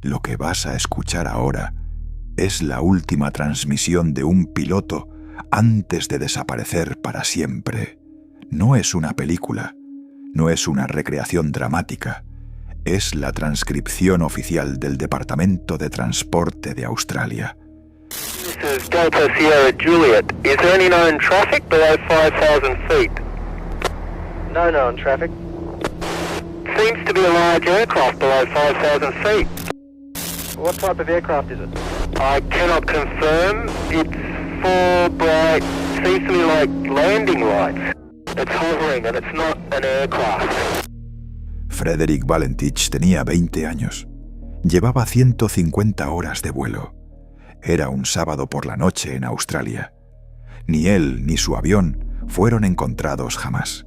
Lo que vas a escuchar ahora es la última transmisión de un piloto antes de desaparecer para siempre. No es una película, no es una recreación dramática, es la transcripción oficial del Departamento de Transporte de Australia. This is Delta Sierra Juliet. Is there any known traffic below 5,000 feet? No known traffic. Seems to be a large aircraft below 5,000 feet. What type of aircraft is it? I cannot confirm. It's four bright, seems to be like landing lights. It's hovering and it's not an aircraft. Frederick Valentich tenía 20 años. Llevaba 150 horas de vuelo. Era un sábado por la noche en Australia. Ni él ni su avión fueron encontrados jamás.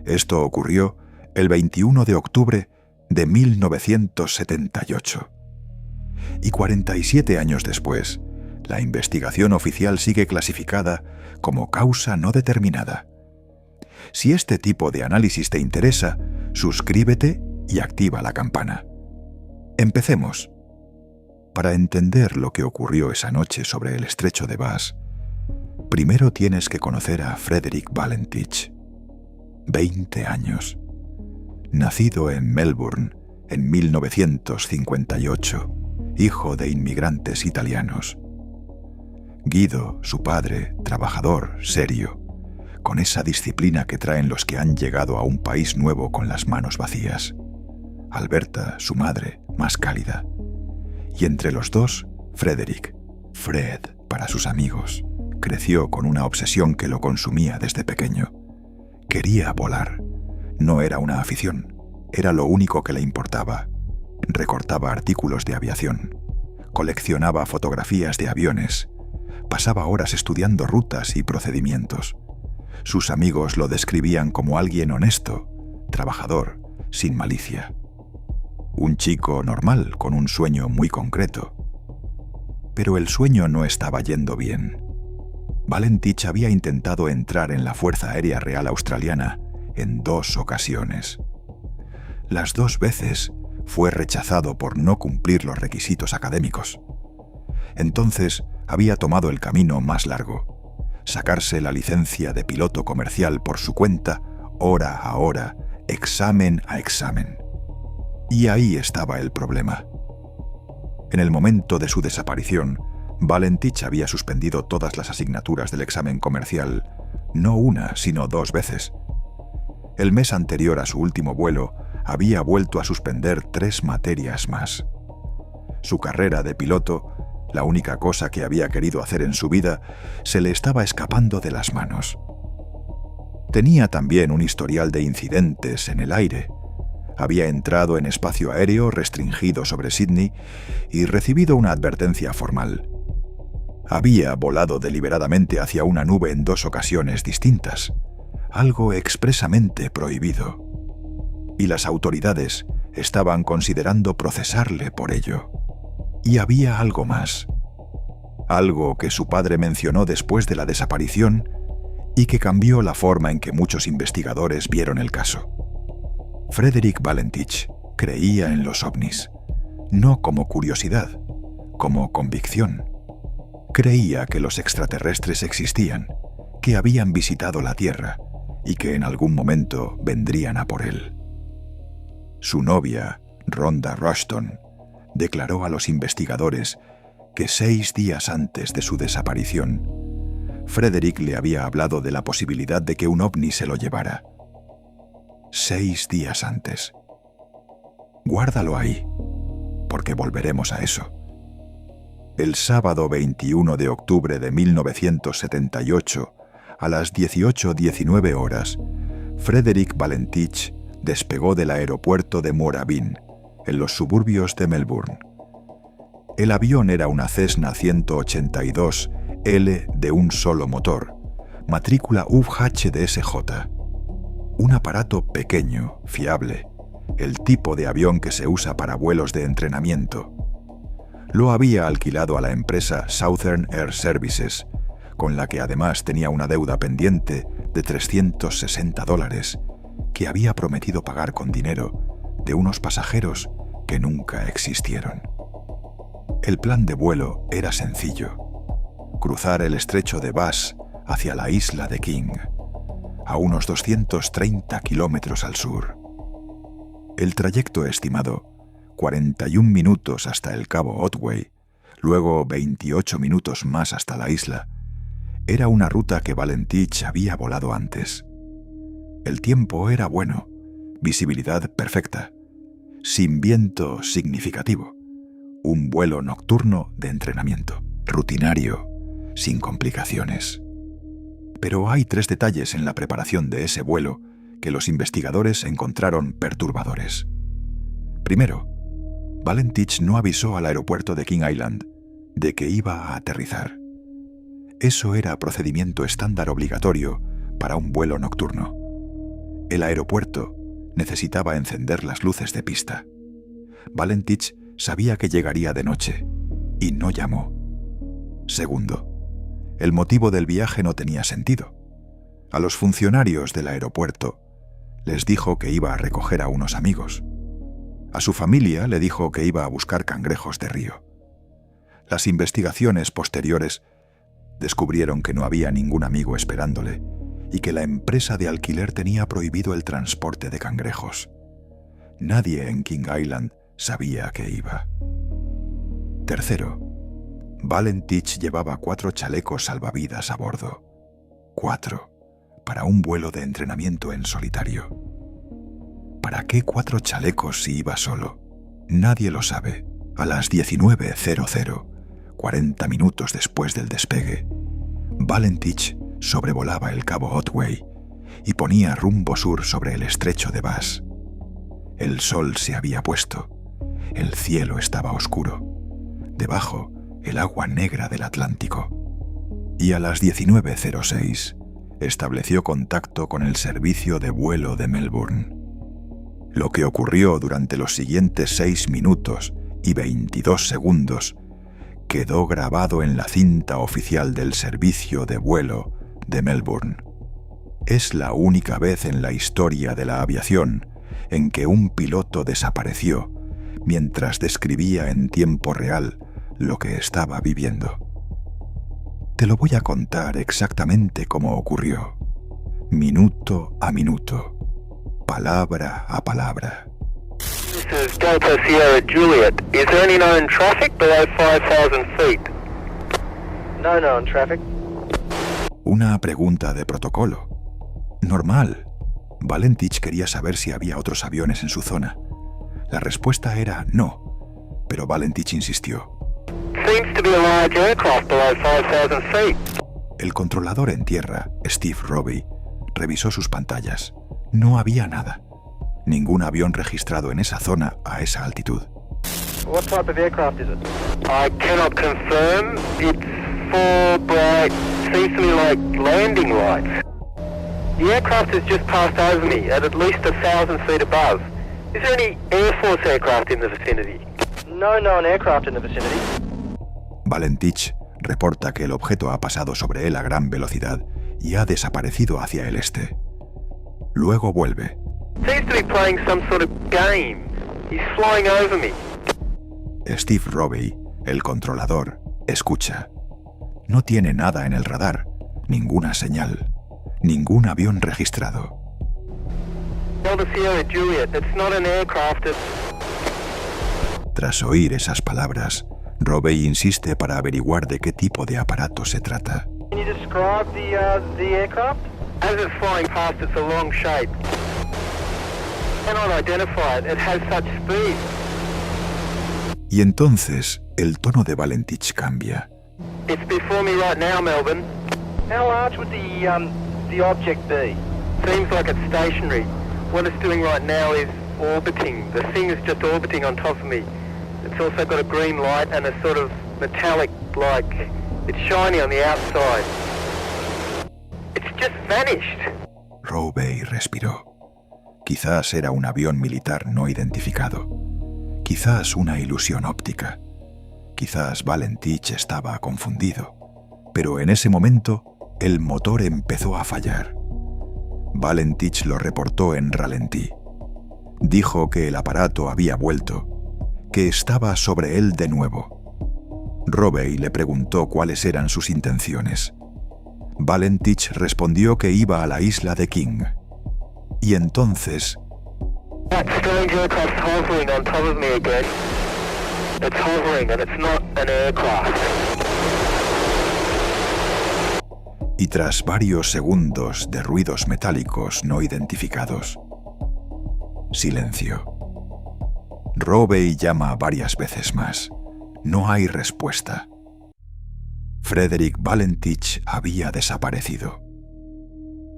Esto ocurrió el 21 de octubre de 1978. Y 47 años después, la investigación oficial sigue clasificada como causa no determinada. Si este tipo de análisis te interesa, suscríbete y activa la campana. Empecemos. Para entender lo que ocurrió esa noche sobre el estrecho de Bass, primero tienes que conocer a Frederick Valentich. 20 años. Nacido en Melbourne en 1958, hijo de inmigrantes italianos. Guido, su padre, trabajador, serio, con esa disciplina que traen los que han llegado a un país nuevo con las manos vacías. Alberta, su madre, más cálida. Y entre los dos, Frederick, Fred para sus amigos, creció con una obsesión que lo consumía desde pequeño. Quería volar. No era una afición, era lo único que le importaba. Recortaba artículos de aviación, coleccionaba fotografías de aviones, pasaba horas estudiando rutas y procedimientos. Sus amigos lo describían como alguien honesto, trabajador, sin malicia. Un chico normal con un sueño muy concreto. Pero el sueño no estaba yendo bien. Valentich había intentado entrar en la Fuerza Aérea Real Australiana en 2 ocasiones. Las 2 veces fue rechazado por no cumplir los requisitos académicos. Entonces había tomado el camino más largo: sacarse la licencia de piloto comercial por su cuenta, hora a hora, examen a examen. Y ahí estaba el problema. En el momento de su desaparición, Valentich había suspendido todas las asignaturas del examen comercial, no una, sino 2 veces. El mes anterior a su último vuelo, había vuelto a suspender 3 materias más. Su carrera de piloto, la única cosa que había querido hacer en su vida, se le estaba escapando de las manos. Tenía también un historial de incidentes en el aire. Había entrado en espacio aéreo restringido sobre Sydney y recibido una advertencia formal. Había volado deliberadamente hacia una nube en 2 ocasiones distintas, algo expresamente prohibido. Y las autoridades estaban considerando procesarle por ello. Y había algo más. Algo que su padre mencionó después de la desaparición y que cambió la forma en que muchos investigadores vieron el caso. Frederick Valentich creía en los ovnis, no como curiosidad, como convicción. Creía que los extraterrestres existían, que habían visitado la Tierra y que en algún momento vendrían a por él. Su novia, Rhonda Rushton, declaró a los investigadores que 6 días antes de su desaparición, Frederick le había hablado de la posibilidad de que un ovni se lo llevara. 6 días antes. Guárdalo ahí, porque volveremos a eso. El sábado 21 de octubre de 1978, a las 18:19 horas, Frederick Valentich despegó del aeropuerto de Moorabbin, en los suburbios de Melbourne. El avión era una Cessna 182L de un solo motor, matrícula UHDSJ. Un aparato pequeño, fiable, el tipo de avión que se usa para vuelos de entrenamiento. Lo había alquilado a la empresa Southern Air Services, con la que además tenía una deuda pendiente de $360, que había prometido pagar con dinero de unos pasajeros que nunca existieron. El plan de vuelo era sencillo: cruzar el estrecho de Bass hacia la isla de King, a unos 230 kilómetros al sur. El trayecto estimado, 41 minutos hasta el cabo Otway, luego 28 minutos más hasta la isla, era una ruta que Valentich había volado antes. El tiempo era bueno, visibilidad perfecta, sin viento significativo, un vuelo nocturno de entrenamiento, rutinario, sin complicaciones. Pero hay 3 detalles en la preparación de ese vuelo que los investigadores encontraron perturbadores. Primero, Valentich no avisó al aeropuerto de King Island de que iba a aterrizar. Eso era procedimiento estándar obligatorio para un vuelo nocturno. El aeropuerto necesitaba encender las luces de pista. Valentich sabía que llegaría de noche y no llamó. Segundo, el motivo del viaje no tenía sentido. A los funcionarios del aeropuerto les dijo que iba a recoger a unos amigos. A su familia le dijo que iba a buscar cangrejos de río. Las investigaciones posteriores descubrieron que no había ningún amigo esperándole y que la empresa de alquiler tenía prohibido el transporte de cangrejos. Nadie en King Island sabía que iba. Tercero, Valentich llevaba 4 chalecos salvavidas a bordo. 4, para un vuelo de entrenamiento en solitario. ¿Para qué 4 chalecos si iba solo? Nadie lo sabe. A las 19:00, 40 minutos después del despegue, Valentich sobrevolaba el cabo Otway y ponía rumbo sur sobre el estrecho de Bass. El sol se había puesto. El cielo estaba oscuro. Debajo, el agua negra del Atlántico. Y a las 19:06 estableció contacto con el servicio de vuelo de Melbourne. Lo que ocurrió durante los siguientes 6 minutos y 22 segundos quedó grabado en la cinta oficial del servicio de vuelo de Melbourne. Es la única vez en la historia de la aviación en que un piloto desapareció mientras describía en tiempo real lo que estaba viviendo. Te lo voy a contar exactamente cómo ocurrió, minuto a minuto, palabra a palabra. This is Delta Sierra Juliet. Is there any known traffic below 5,000 feet? No known traffic. Una pregunta de protocolo. Normal. Valentich quería saber si había otros aviones en su zona. La respuesta era no, pero Valentich insistió. Seems to be a large aircraft below 5,000 feet. El controlador en tierra, Steve Robbie, revisó sus pantallas. No había nada. Ningún avión registrado en esa zona a esa altitud. What type of aircraft is it? I cannot confirm. It's 4 bright, seems to me like landing lights. The aircraft has just passed over me at least 1,000 feet above. Is there any Air Force aircraft in the vicinity? No known aircraft in the vicinity. Valentich reporta que el objeto ha pasado sobre él a gran velocidad y ha desaparecido hacia el este. Luego vuelve. Seems to be playing some sort of game. He's flying over me. Steve Robbie, el controlador, escucha. No tiene nada en el radar, ninguna señal, ningún avión registrado. Delta Sierra Juliet, it's not an aircraft, Tras oír esas palabras, Robbie insiste para averiguar de qué tipo de aparato se trata. Can you describe the aircraft? As it's flying past, it's a long shape. Cannot identify it. It has such speed. Y entonces el tono de Valentich cambia. It's before me right now, Melbourne. How large would the object be? Seems like it's stationary. What it's doing right now is orbiting. The thing is just orbiting on top of me. It's also got a green light and a sort of metallic, like, it's shiny on the outside. It's just vanished. Robbie respiró. Quizás era un avión militar no identificado. Quizás una ilusión óptica. Quizás Valentich estaba confundido. Pero en ese momento, el motor empezó a fallar. Valentich lo reportó en ralentí. Dijo que el aparato había vuelto que estaba sobre él de nuevo. Robey le preguntó cuáles eran sus intenciones. Valentich respondió que iba a la isla de King. Y entonces... That strange aircraft's hovering on top of me again. It's hovering and it's not an aircraft. Y tras varios segundos de ruidos metálicos no identificados, silencio. Robey llama varias veces más. No hay respuesta. Frederick Valentich había desaparecido.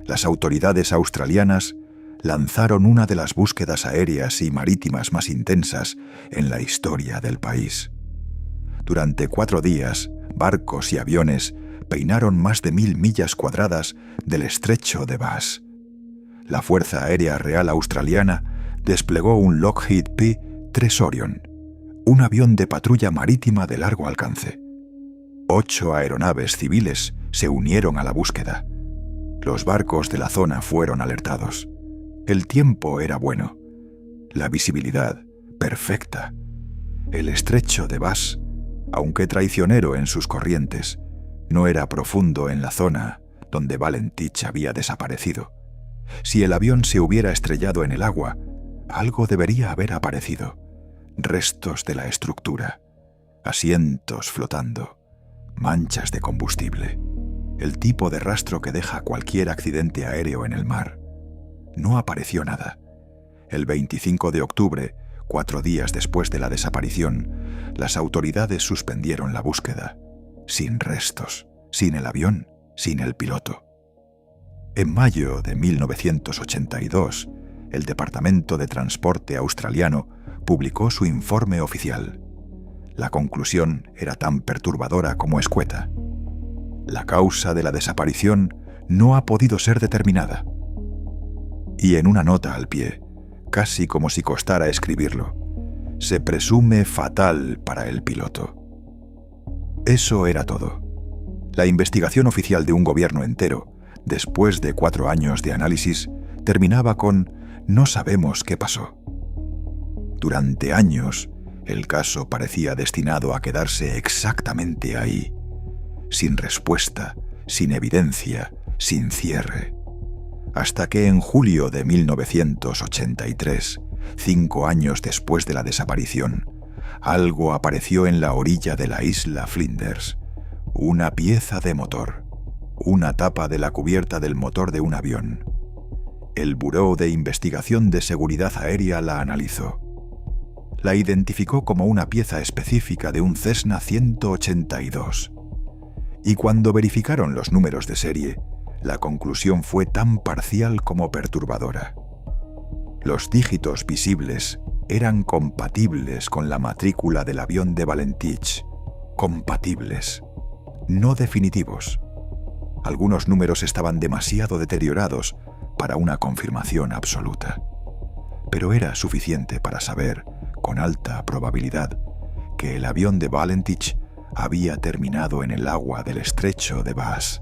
Las autoridades australianas lanzaron una de las búsquedas aéreas y marítimas más intensas en la historia del país. Durante 4 días, barcos y aviones peinaron más de 1000 millas cuadradas del estrecho de Bass. La Fuerza Aérea Real Australiana desplegó un Lockheed P-3 Orion, un avión de patrulla marítima de largo alcance. 8 aeronaves civiles se unieron a la búsqueda. Los barcos de la zona fueron alertados. El tiempo era bueno. La visibilidad, perfecta. El estrecho de Bass, aunque traicionero en sus corrientes, no era profundo en la zona donde Valentich había desaparecido. Si el avión se hubiera estrellado en el agua, algo debería haber aparecido. Restos de la estructura, asientos flotando, manchas de combustible, el tipo de rastro que deja cualquier accidente aéreo en el mar. No apareció nada. El 25 de octubre, 4 días después de la desaparición, las autoridades suspendieron la búsqueda. Sin restos, sin el avión, sin el piloto. En mayo de 1982, el Departamento de Transporte australiano publicó su informe oficial. La conclusión era tan perturbadora como escueta. La causa de la desaparición no ha podido ser determinada. Y en una nota al pie, casi como si costara escribirlo, se presume fatal para el piloto. Eso era todo. La investigación oficial de un gobierno entero, después de 4 años de análisis, terminaba con «no sabemos qué pasó». Durante años, el caso parecía destinado a quedarse exactamente ahí, sin respuesta, sin evidencia, sin cierre. Hasta que en julio de 1983, 5 años después de la desaparición, algo apareció en la orilla de la isla Flinders. Una pieza de motor, una tapa de la cubierta del motor de un avión. El Buró de Investigación de Seguridad Aérea la analizó. La identificó como una pieza específica de un Cessna 182. Y cuando verificaron los números de serie, la conclusión fue tan parcial como perturbadora. Los dígitos visibles eran compatibles con la matrícula del avión de Valentich. Compatibles, no definitivos. Algunos números estaban demasiado deteriorados para una confirmación absoluta. Pero era suficiente para saber, con alta probabilidad, que el avión de Valentich había terminado en el agua del estrecho de Bass.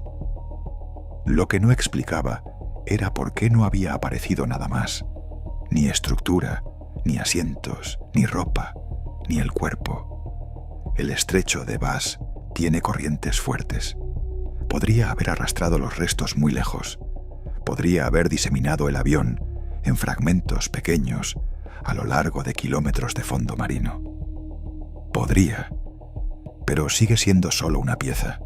Lo que no explicaba era por qué no había aparecido nada más. Ni estructura, ni asientos, ni ropa, ni el cuerpo. El estrecho de Bass tiene corrientes fuertes. Podría haber arrastrado los restos muy lejos. Podría haber diseminado el avión en fragmentos pequeños a lo largo de kilómetros de fondo marino. Podría, pero sigue siendo solo una pieza.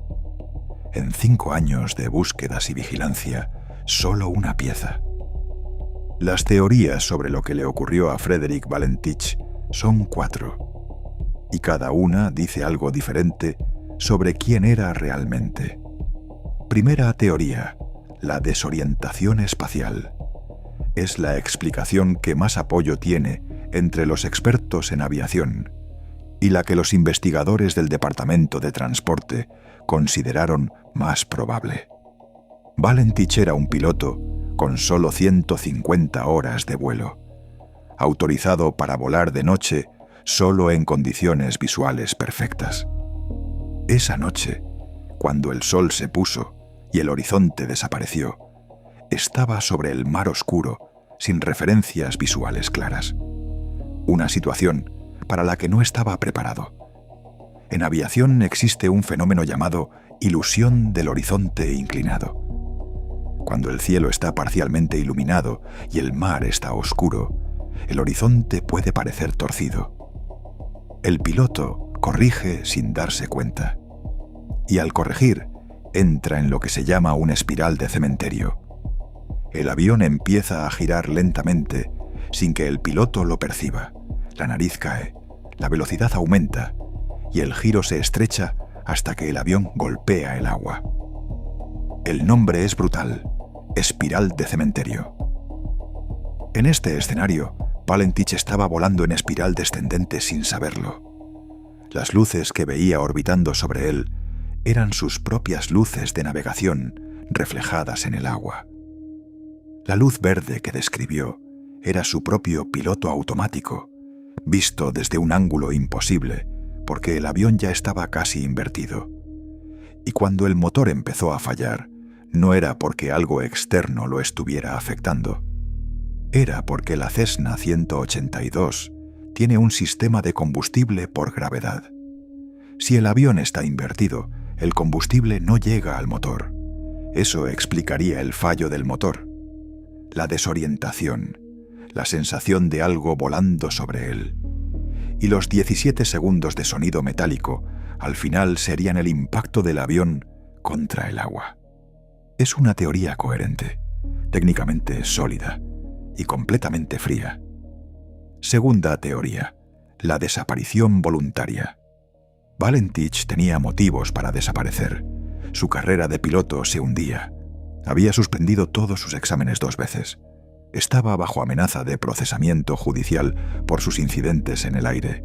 En 5 años de búsquedas y vigilancia, solo una pieza. Las teorías sobre lo que le ocurrió a Frederick Valentich son 4, y cada una dice algo diferente sobre quién era realmente. Primera teoría, la desorientación espacial. Es la explicación que más apoyo tiene entre los expertos en aviación y la que los investigadores del Departamento de Transporte consideraron más probable. Valentich era un piloto con solo 150 horas de vuelo, autorizado para volar de noche solo en condiciones visuales perfectas. Esa noche, cuando el sol se puso y el horizonte desapareció, estaba sobre el mar oscuro, sin referencias visuales claras. Una situación para la que no estaba preparado. En aviación existe un fenómeno llamado ilusión del horizonte inclinado. Cuando el cielo está parcialmente iluminado y el mar está oscuro, el horizonte puede parecer torcido. El piloto corrige sin darse cuenta. Y al corregir, entra en lo que se llama una espiral de cementerio. El avión empieza a girar lentamente sin que el piloto lo perciba. La nariz cae, la velocidad aumenta y el giro se estrecha hasta que el avión golpea el agua. El nombre es brutal: espiral de cementerio. En este escenario, Valentich estaba volando en espiral descendente sin saberlo. Las luces que veía orbitando sobre él eran sus propias luces de navegación reflejadas en el agua. La luz verde que describió era su propio piloto automático, visto desde un ángulo imposible, porque el avión ya estaba casi invertido. Y cuando el motor empezó a fallar, no era porque algo externo lo estuviera afectando. Era porque la Cessna 182 tiene un sistema de combustible por gravedad. Si el avión está invertido, el combustible no llega al motor. Eso explicaría el fallo del motor. La desorientación, la sensación de algo volando sobre él. Y los 17 segundos de sonido metálico, al final serían el impacto del avión contra el agua. Es una teoría coherente, técnicamente sólida y completamente fría. Segunda teoría: la desaparición voluntaria. Valentich tenía motivos para desaparecer. Su carrera de piloto se hundía. Había suspendido todos sus exámenes 2 veces. Estaba bajo amenaza de procesamiento judicial por sus incidentes en el aire.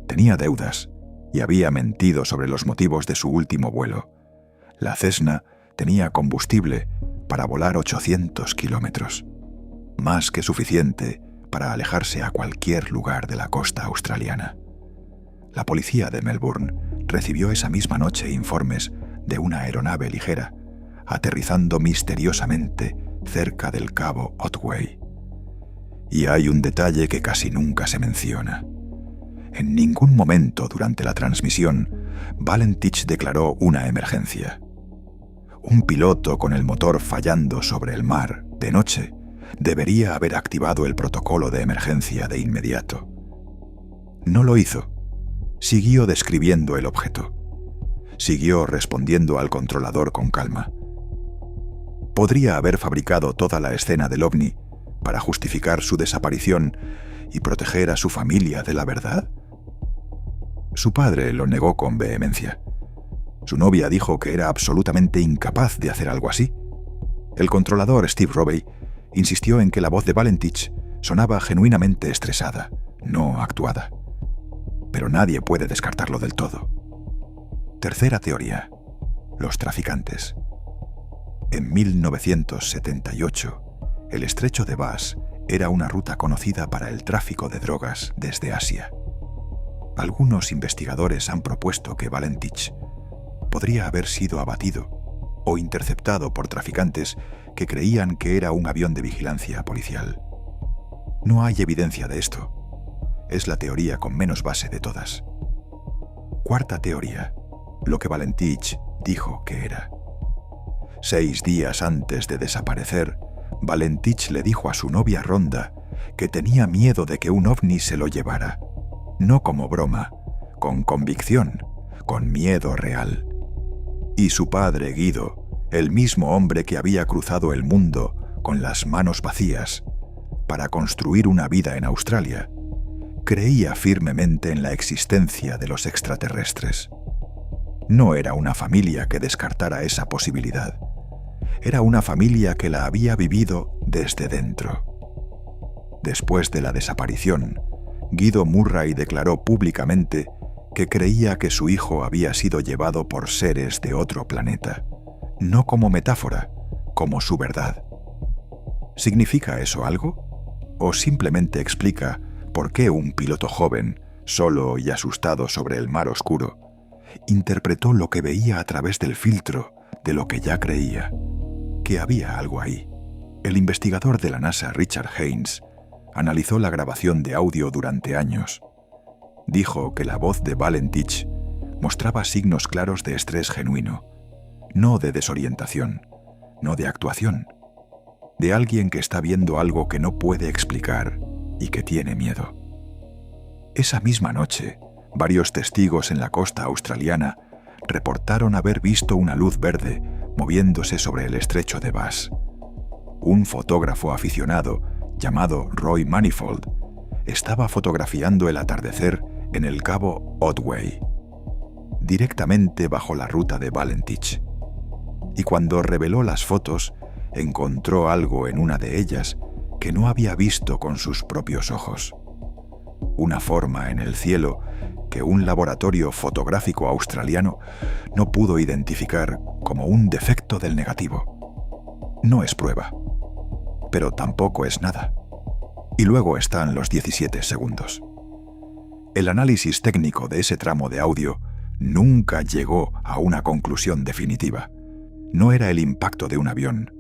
Tenía deudas y había mentido sobre los motivos de su último vuelo. La Cessna tenía combustible para volar 800 kilómetros. Más que suficiente para alejarse a cualquier lugar de la costa australiana. La policía de Melbourne recibió esa misma noche informes de una aeronave ligera aterrizando misteriosamente cerca del cabo Otway. Y hay un detalle que casi nunca se menciona. En ningún momento durante la transmisión, Valentich declaró una emergencia. Un piloto con el motor fallando sobre el mar de noche debería haber activado el protocolo de emergencia de inmediato. No lo hizo. Siguió describiendo el objeto. Siguió respondiendo al controlador con calma. ¿Podría haber fabricado toda la escena del ovni para justificar su desaparición y proteger a su familia de la verdad? Su padre lo negó con vehemencia. Su novia dijo que era absolutamente incapaz de hacer algo así. El controlador Steve Robey insistió en que la voz de Valentich sonaba genuinamente estresada, no actuada. Pero nadie puede descartarlo del todo. Tercera teoría: los traficantes. En 1978, el estrecho de Bass era una ruta conocida para el tráfico de drogas desde Asia. Algunos investigadores han propuesto que Valentich podría haber sido abatido o interceptado por traficantes que creían que era un avión de vigilancia policial. No hay evidencia de esto. Es la teoría con menos base de todas. Cuarta teoría: lo que Valentich dijo que era. 6 días antes de desaparecer, Valentich le dijo a su novia Rhonda que tenía miedo de que un ovni se lo llevara. No como broma, con convicción, con miedo real. Y su padre, Guido, el mismo hombre que había cruzado el mundo con las manos vacías para construir una vida en Australia, creía firmemente en la existencia de los extraterrestres. No era una familia que descartara esa posibilidad. Era una familia que la había vivido desde dentro. Después de la desaparición, Guido Murray declaró públicamente que creía que su hijo había sido llevado por seres de otro planeta, no como metáfora, como su verdad. ¿Significa eso algo? ¿O simplemente explica por qué un piloto joven, solo y asustado sobre el mar oscuro, interpretó lo que veía a través del filtro de lo que ya creía? Que había algo ahí. El investigador de la NASA, Richard Haynes, analizó la grabación de audio durante años. Dijo que la voz de Valentich mostraba signos claros de estrés genuino, no de desorientación, no de actuación, de alguien que está viendo algo que no puede explicar y que tiene miedo. Esa misma noche, varios testigos en la costa australiana reportaron haber visto una luz verde moviéndose sobre el estrecho de Bass. Un fotógrafo aficionado, llamado Roy Manifold, estaba fotografiando el atardecer en el cabo Otway, directamente bajo la ruta de Valentich. Y cuando reveló las fotos, encontró algo en una de ellas que no había visto con sus propios ojos. Una forma en el cielo que un laboratorio fotográfico australiano no pudo identificar como un defecto del negativo. No es prueba, pero tampoco es nada. Y luego están los 17 segundos. El análisis técnico de ese tramo de audio nunca llegó a una conclusión definitiva. No era el impacto de un avión,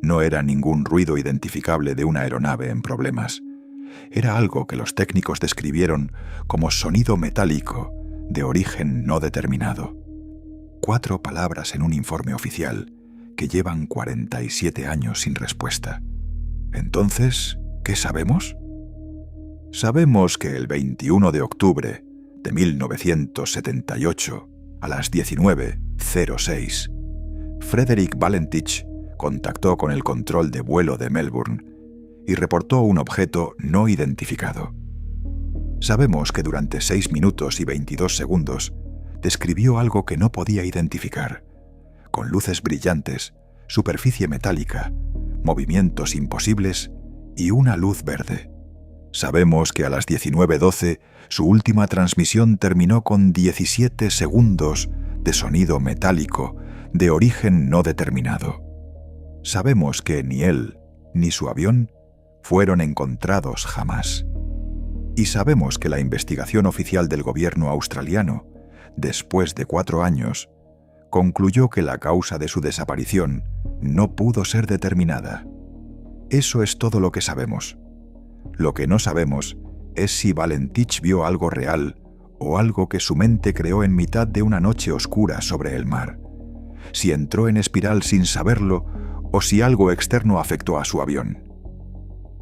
no era ningún ruido identificable de una aeronave en problemas. Era algo que los técnicos describieron como sonido metálico de origen no determinado. 4 palabras en un informe oficial que llevan 47 años sin respuesta. Entonces, ¿qué sabemos? Sabemos que el 21 de octubre de 1978, a las 19:06, Frederick Valentich contactó con el control de vuelo de Melbourne y reportó un objeto no identificado. Sabemos que durante 6 minutos y 22 segundos describió algo que no podía identificar, con luces brillantes, superficie metálica, movimientos imposibles y una luz verde. Sabemos que a las 19:12 su última transmisión terminó con 17 segundos de sonido metálico de origen no determinado. Sabemos que ni él ni su avión fueron encontrados jamás. Y sabemos que la investigación oficial del gobierno australiano, después de 4 años, concluyó que la causa de su desaparición no pudo ser determinada. Eso es todo lo que sabemos. Lo que no sabemos es si Valentich vio algo real o algo que su mente creó en mitad de una noche oscura sobre el mar. Si entró en espiral sin saberlo o si algo externo afectó a su avión.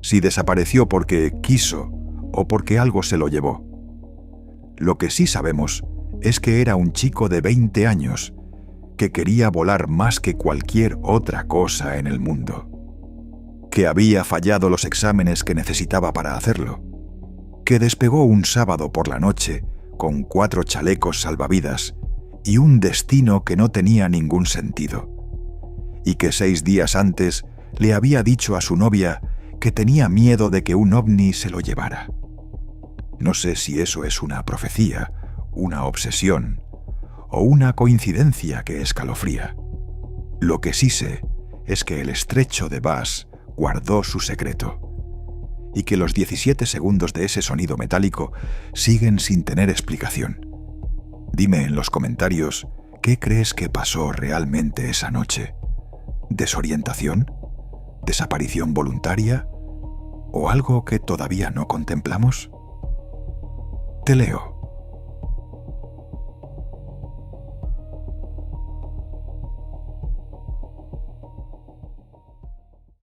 Si desapareció porque quiso o porque algo se lo llevó. Lo que sí sabemos es que era un chico de 20 años que quería volar más que cualquier otra cosa en el mundo. Que había fallado los exámenes que necesitaba para hacerlo. Que despegó un sábado por la noche con 4 chalecos salvavidas y un destino que no tenía ningún sentido. Y que 6 días antes le había dicho a su novia que tenía miedo de que un ovni se lo llevara. No sé si eso es una profecía, una obsesión o una coincidencia que escalofría. Lo que sí sé es que el estrecho de Bass guardó su secreto y que los 17 segundos de ese sonido metálico siguen sin tener explicación. Dime en los comentarios qué crees que pasó realmente esa noche. ¿Desorientación? ¿Desaparición voluntaria? ¿O algo que todavía no contemplamos? Te leo.